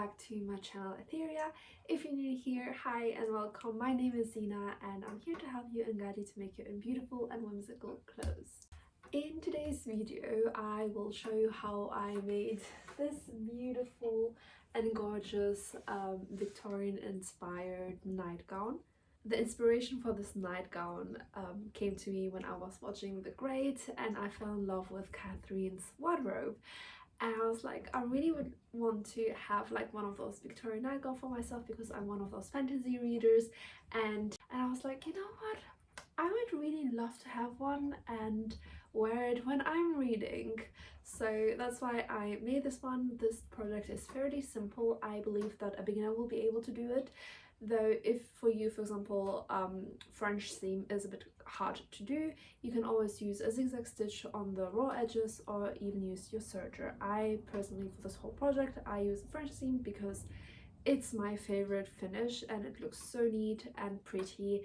back to my channel Etheria. If you're new here, hi and welcome. My name is Zina and I'm here to help you and guide you to make your own beautiful and whimsical clothes. In today's video, I will show you how I made this beautiful and gorgeous Victorian inspired nightgown. The inspiration for this nightgown came to me when I was watching The Great and I fell in love with Catherine's wardrobe. And I was like, I really would want to have like one of those Victorian nightgown for myself because I'm one of those fantasy readers, and I was like, you know what, I would really love to have one and wear it when I'm reading. So that's why I made this one. This project is fairly simple. I believe that a beginner will be able to do it, though if for you, for example, French seam is a bit hard to do, you can always use a zigzag stitch on the raw edges or even use your serger. I personally, for this whole project, I use a French seam because it's my favorite finish and it looks so neat and pretty,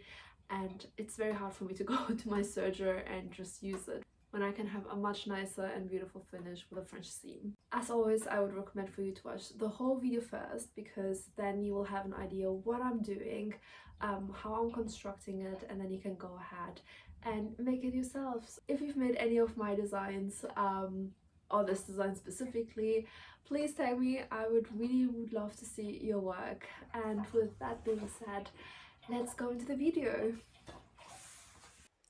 and it's very hard for me to go to my serger and just use it when I can have a much nicer and beautiful finish with a French seam. As always, I would recommend for you to watch the whole video first, because then you will have an idea of what I'm doing, how I'm constructing it, and then you can go ahead and make it yourselves. If you've made any of my designs, or this design specifically, please tag me. I would love to see your work. And with that being said, let's go into the video.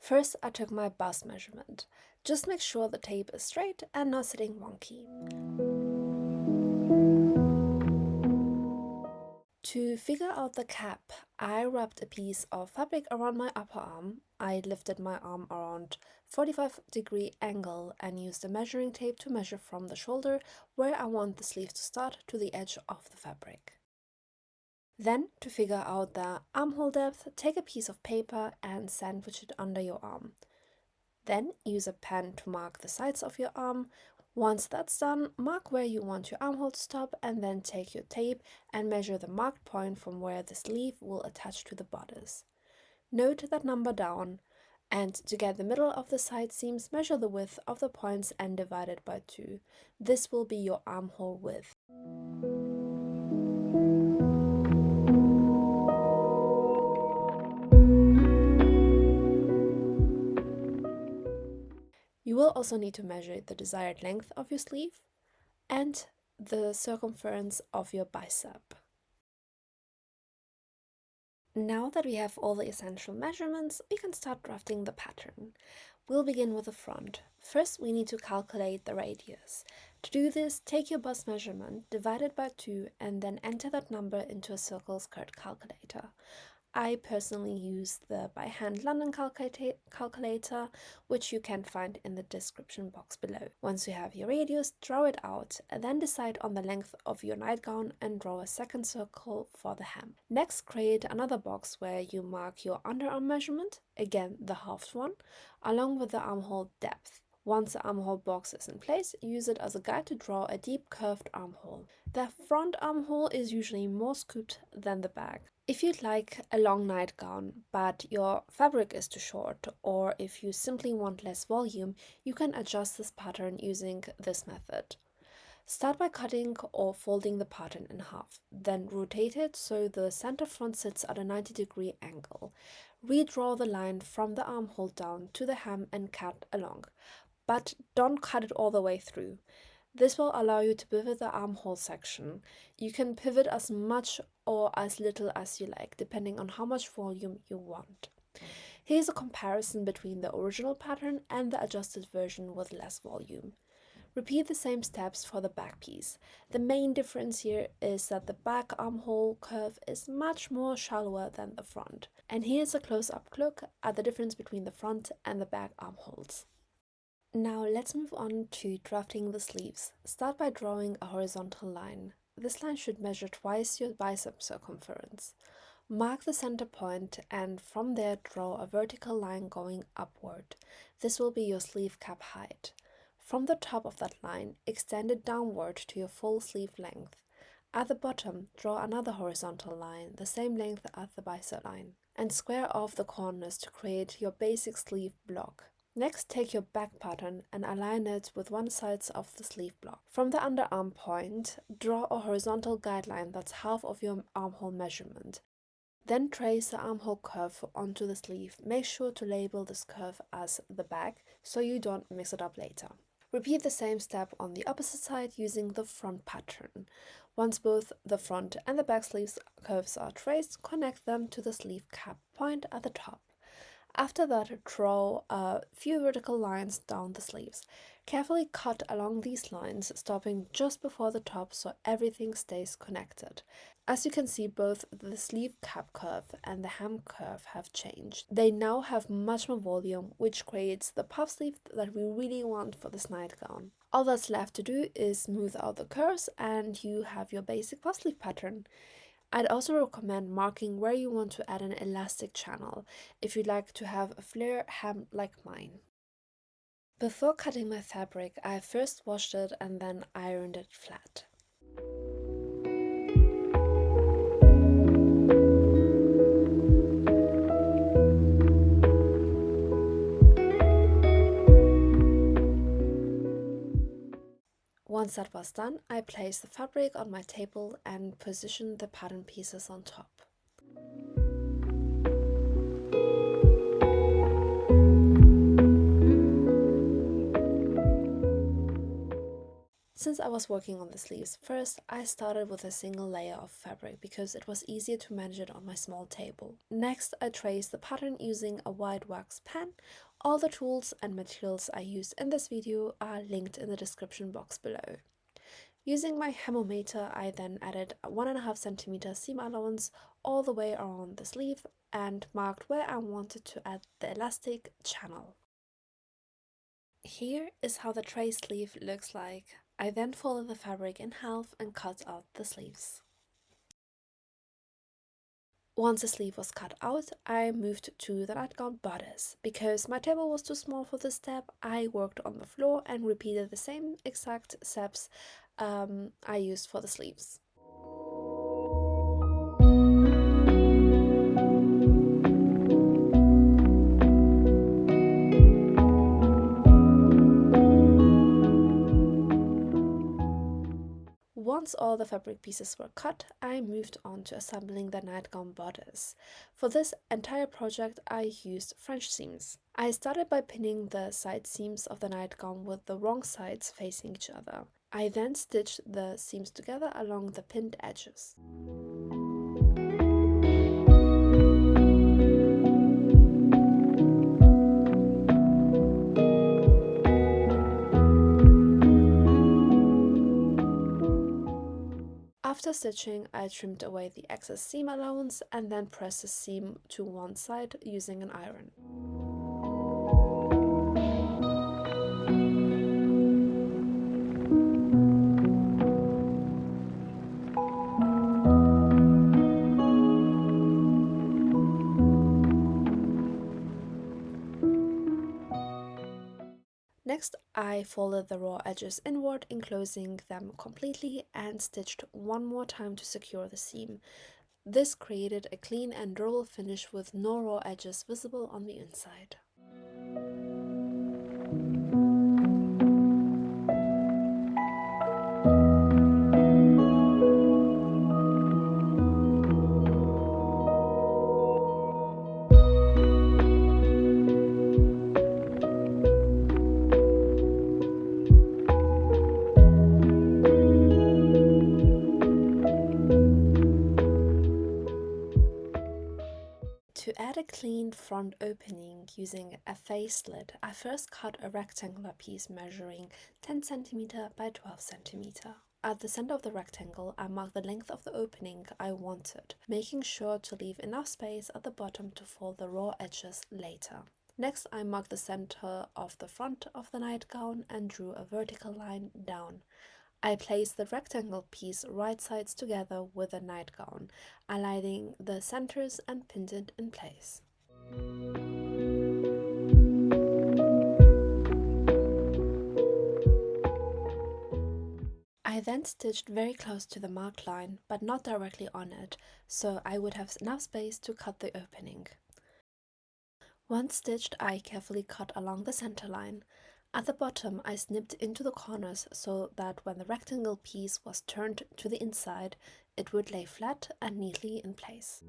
First, I took my bust measurement. Just make sure the tape is straight and not sitting wonky. To figure out the cap, I wrapped a piece of fabric around my upper arm. I lifted my arm around 45-degree angle and used a measuring tape to measure from the shoulder where I want the sleeve to start to the edge of the fabric. Then, to figure out the armhole depth, take a piece of paper and sandwich it under your arm. Then use a pen to mark the sides of your arm. Once that's done, mark where you want your armhole to stop and then take your tape and measure the marked point from where the sleeve will attach to the bodice. Note that number down, and to get the middle of the side seams, measure the width of the points and divide it by 2. This will be your armhole width. You will also need to measure the desired length of your sleeve and the circumference of your bicep. Now that we have all the essential measurements, we can start drafting the pattern. We'll begin with the front. First, we need to calculate the radius. To do this, take your bust measurement, divide it by 2, and then enter that number into a circle skirt calculator. I personally use the by hand London calculator, which you can find in the description box below. Once you have your radius, draw it out, and then decide on the length of your nightgown and draw a second circle for the hem. Next, create another box where you mark your underarm measurement, again the halved one, along with the armhole depth. Once the armhole box is in place, use it as a guide to draw a deep curved armhole. The front armhole is usually more scooped than the back. If you'd like a long nightgown, but your fabric is too short, or if you simply want less volume, you can adjust this pattern using this method. Start by cutting or folding the pattern in half, then rotate it so the center front sits at a 90-degree angle. Redraw the line from the armhole down to the hem and cut along, but don't cut it all the way through. This will allow you to pivot the armhole section. You can pivot as much or as little as you like, depending on how much volume you want. Here's a comparison between the original pattern and the adjusted version with less volume. Repeat the same steps for the back piece. The main difference here is that the back armhole curve is much more shallower than the front. And here's a close-up look at the difference between the front and the back armholes. Now let's move on to drafting the sleeves. Start by drawing a horizontal line. This line should measure twice your bicep circumference. Mark the center point and from there draw a vertical line going upward. This will be your sleeve cap height. From the top of that line, extend it downward to your full sleeve length. At the bottom, draw another horizontal line, the same length as the bicep line, and square off the corners to create your basic sleeve block. Next, take your back pattern and align it with one side of the sleeve block. From the underarm point, draw a horizontal guideline that's half of your armhole measurement. Then trace the armhole curve onto the sleeve. Make sure to label this curve as the back so you don't mix it up later. Repeat the same step on the opposite side using the front pattern. Once both the front and the back sleeves curves are traced, connect them to the sleeve cap point at the top. After that, draw a few vertical lines down the sleeves. Carefully cut along these lines, stopping just before the top so everything stays connected. As you can see, both the sleeve cap curve and the hem curve have changed. They now have much more volume, which creates the puff sleeve that we really want for this nightgown. All that's left to do is smooth out the curves and you have your basic puff sleeve pattern. I'd also recommend marking where you want to add an elastic channel if you'd like to have a flare hem like mine. Before cutting my fabric, I first washed it and then ironed it flat. Once that was done, I placed the fabric on my table and positioned the pattern pieces on top. Since I was working on the sleeves first, I started with a single layer of fabric because it was easier to manage it on my small table. Next, I traced the pattern using a white wax pen. All the tools and materials I used in this video are linked in the description box below. Using my hemometer, I then added a 1.5 cm seam allowance all the way around the sleeve and marked where I wanted to add the elastic channel. Here is how the tray sleeve looks like. I then folded the fabric in half and cut out the sleeves. Once the sleeve was cut out, I moved to the nightgown bodice. Because my table was too small for this step, I worked on the floor and repeated the same exact steps I used for the sleeves. Once all the fabric pieces were cut, I moved on to assembling the nightgown bodice. For this entire project, I used French seams. I started by pinning the side seams of the nightgown with the wrong sides facing each other. I then stitched the seams together along the pinned edges. After stitching, I trimmed away the excess seam allowance and then pressed the seam to one side using an iron. Next, I folded the raw edges inward, enclosing them completely, and stitched one more time to secure the seam. This created a clean and durable finish with no raw edges visible on the inside. To add a clean front opening using a face slit, I first cut a rectangular piece measuring 10 cm by 12 cm. At the center of the rectangle, I marked the length of the opening I wanted, making sure to leave enough space at the bottom to fold the raw edges later. Next, I marked the center of the front of the nightgown and drew a vertical line down. I placed the rectangle piece right sides together with the nightgown, aligning the centers and pinned it in place. I then stitched very close to the marked line, but not directly on it, so I would have enough space to cut the opening. Once stitched, I carefully cut along the center line. At the bottom, I snipped into the corners so that when the rectangle piece was turned to the inside, it would lay flat and neatly in place.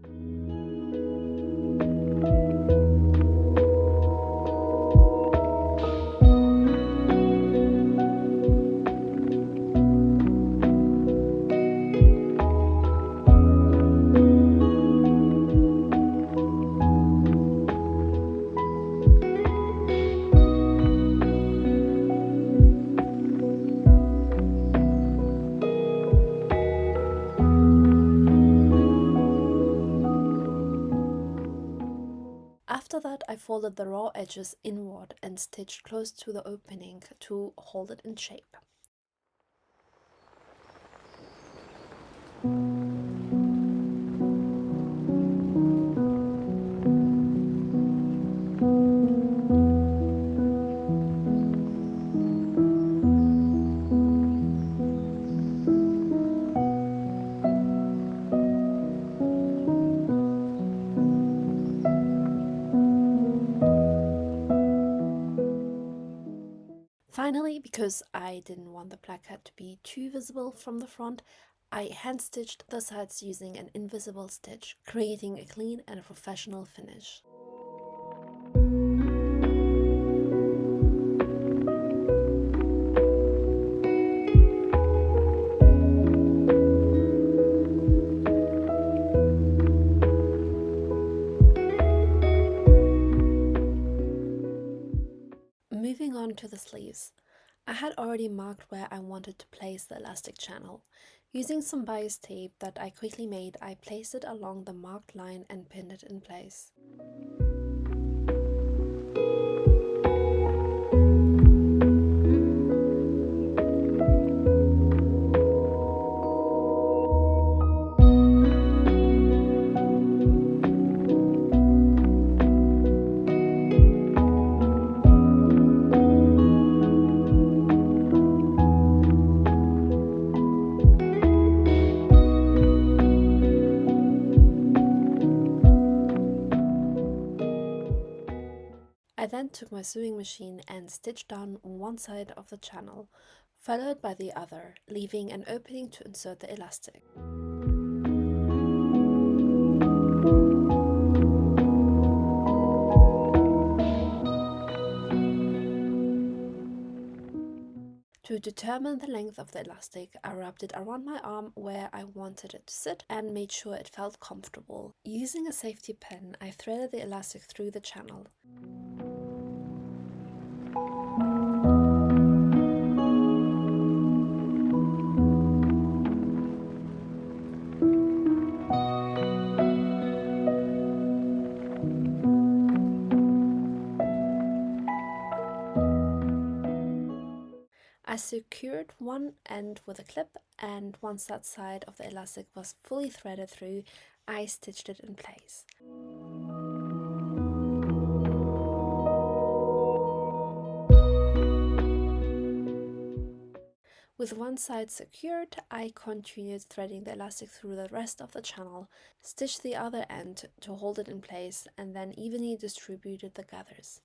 After that, I folded the raw edges inward and stitched close to the opening to hold it in shape. Finally, because I didn't want the placket to be too visible from the front, I hand-stitched the sides using an invisible stitch, creating a clean and professional finish. Moving on to the sleeves. I had already marked where I wanted to place the elastic channel. Using some bias tape that I quickly made, I placed it along the marked line and pinned it in place. I then took my sewing machine and stitched down one side of the channel, followed by the other, leaving an opening to insert the elastic. To determine the length of the elastic, I wrapped it around my arm where I wanted it to sit and made sure it felt comfortable. Using a safety pin, I threaded the elastic through the channel. I secured one end with a clip, and once that side of the elastic was fully threaded through, I stitched it in place. With one side secured, I continued threading the elastic through the rest of the channel, stitched the other end to hold it in place, and then evenly distributed the gathers.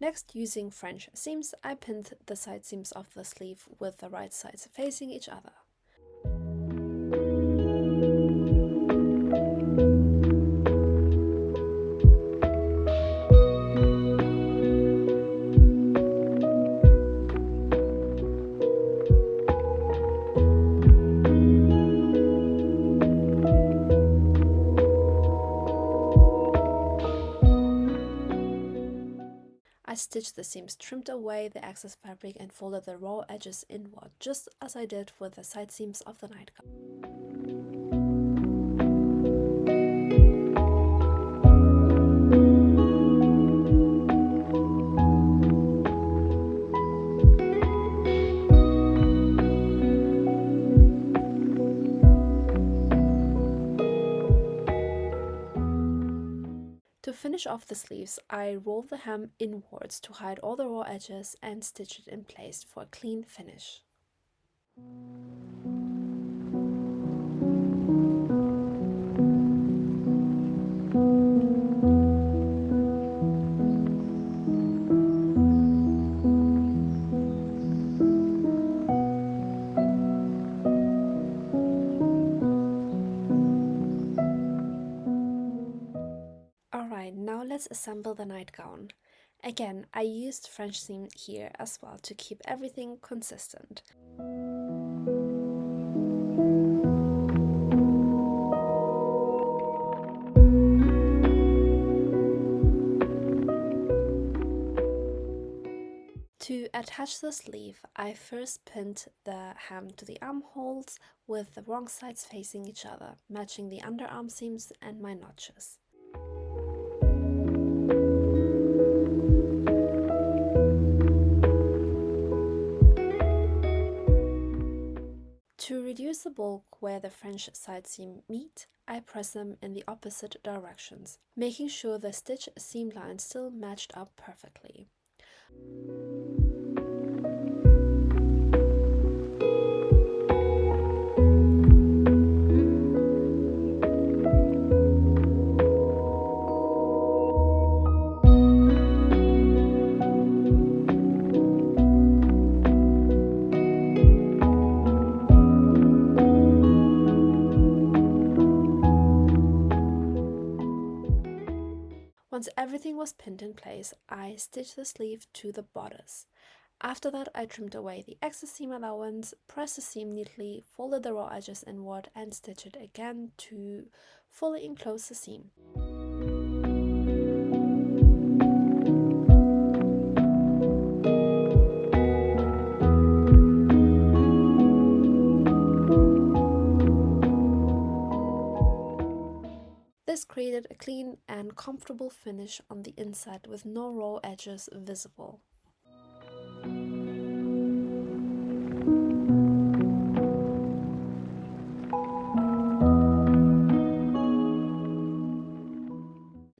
Next, using French seams, I pinned the side seams of the sleeve with the right sides facing each other. I stitched the seams, trimmed away the excess fabric and folded the raw edges inward, just as I did with the side seams of the nightgown. To finish off the sleeves, I rolled the hem inwards to hide all the raw edges and stitch it in place for a clean finish. Alright, now let's assemble the nightgown. Again, I used French seam here as well to keep everything consistent. To attach the sleeve, I first pinned the hem to the armholes with the wrong sides facing each other, matching the underarm seams and my notches. To reduce the bulk where the French side seam meet, I press them in the opposite directions, making sure the stitch seam line still matched up perfectly. Once everything was pinned in place, I stitched the sleeve to the bodice. After that, I trimmed away the excess seam allowance, pressed the seam neatly, folded the raw edges inward and stitched it again to fully enclose the seam. This created a clean and comfortable finish on the inside with no raw edges visible.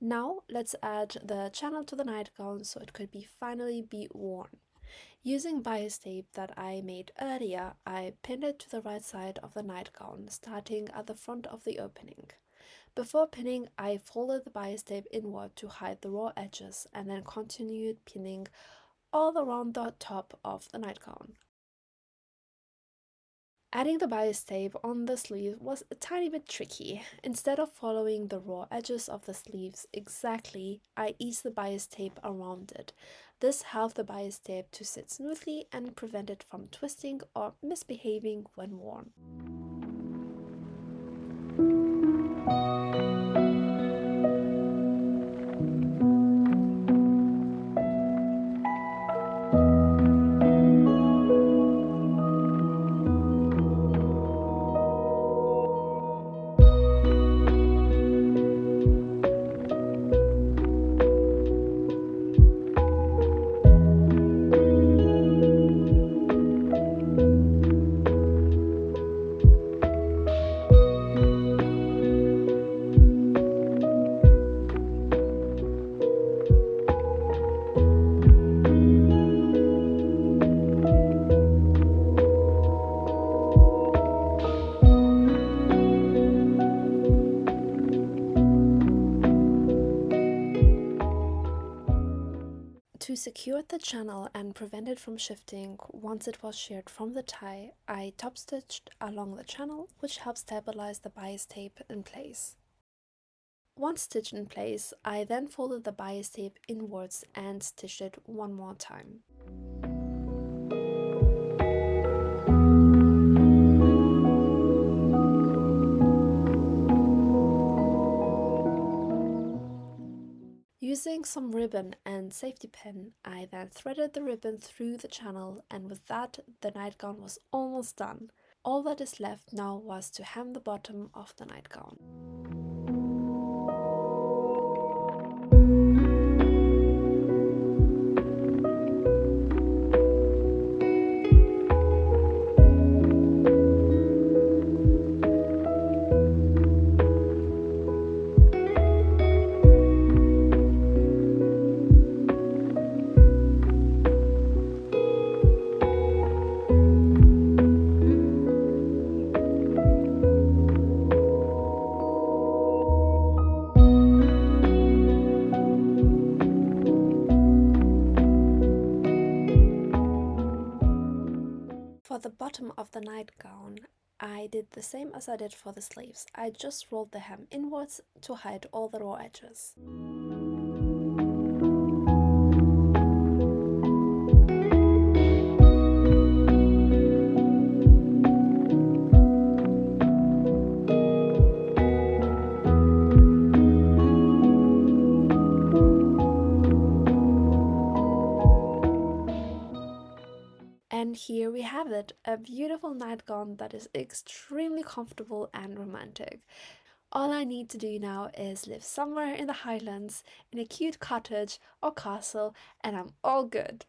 Now let's add the channel to the nightgown so it could finally be worn. Using bias tape that I made earlier, I pinned it to the right side of the nightgown, starting at the front of the opening. Before pinning, I folded the bias tape inward to hide the raw edges and then continued pinning all around the top of the nightgown. Adding the bias tape on the sleeve was a tiny bit tricky. Instead of following the raw edges of the sleeves exactly, I eased the bias tape around it. This helped the bias tape to sit smoothly and prevent it from twisting or misbehaving when worn. To secure the channel and prevent it from shifting once it was sheared from the tie, I top stitched along the channel, which helps stabilize the bias tape in place. Once stitched in place, I then folded the bias tape inwards and stitched it one more time. Using some ribbon and safety pin, I then threaded the ribbon through the channel, and with that, the nightgown was almost done. All that is left now was to hem the bottom of the nightgown. For the bottom of the nightgown, I did the same as I did for the sleeves. I just rolled the hem inwards to hide all the raw edges. And here we have it, a beautiful nightgown that is extremely comfortable and romantic. All I need to do now is live somewhere in the Highlands, in a cute cottage or castle, and I'm all good.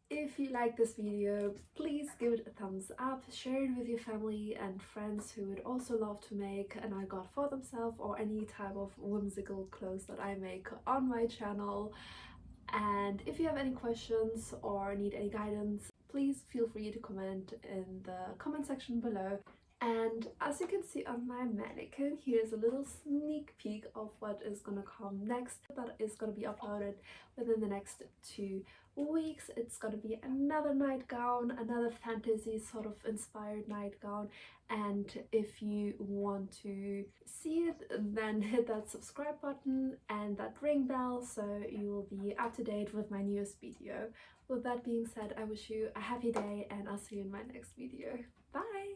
If you like this video, please give it a thumbs up, share it with your family and friends who would also love to make a nightgown for themselves or any type of whimsical clothes that I make on my channel. And if you have any questions or need any guidance, please feel free to comment in the comment section below. And as you can see on my mannequin, here's a little sneak peek of what is gonna come next. That is gonna be uploaded within the next 2 weeks. It's gonna be another nightgown, another fantasy sort of inspired nightgown. And if you want to see it, then hit that subscribe button and that ring bell so you will be up to date with my newest video. With that being said, I wish you a happy day and I'll see you in my next video. Bye!